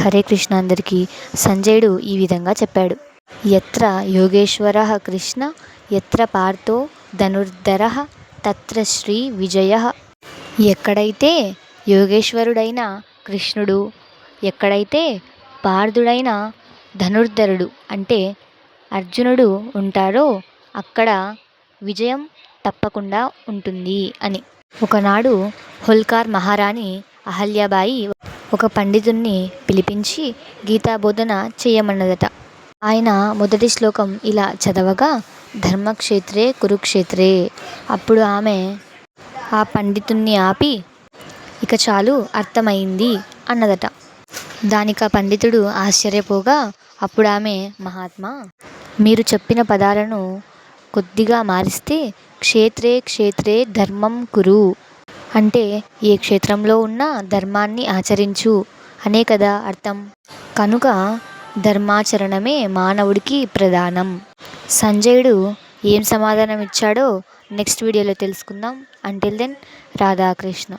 హరే కృష్ణ అందరికీ సంజయుడు ఈ విధంగా చెప్పాడు. యత్ర యోగేశ్వరః కృష్ణ యత్ర పార్థో ధనుర్ధరః తత్ర శ్రీ విజయః. ఎక్కడైతే యోగేశ్వరుడైన కృష్ణుడు, ఎక్కడైతే పార్థుడైన ధనుర్ధరుడు అంటే అర్జునుడు ఉంటారో అక్కడ విజయం తప్పకుండా ఉంటుంది అని. ఒకనాడు హోల్కర్ మహారాణి అహల్యాబాయి ఒక పండితుణ్ణి పిలిపించి గీతాబోధన చేయమన్నదట. ఆయన మొదటి శ్లోకం ఇలా చదవగా ధర్మక్షేత్రే కురుక్షేత్రే. అప్పుడు ఆమె ఆ పండితుణ్ణి ఆపి ఇక చాలు అర్థమైంది అన్నదట. దానికా పండితుడు ఆశ్చర్యపోగా అప్పుడు ఆమె మహాత్మా, మీరు చెప్పిన పదాలను కొద్దిగా మారిస్తే క్షేత్రే క్షేత్రే ధర్మం కురు అంటే ఏ క్షేత్రంలో ఉన్నా ధర్మాన్ని ఆచరించు అనే కదా అర్థం. కనుక ధర్మాచరణమే మానవుడికి ప్రధానం. సంజయుడు ఏం సమాధానం ఇచ్చాడో నెక్స్ట్ వీడియోలో తెలుసుకుందాం. Until then Radhakrishna.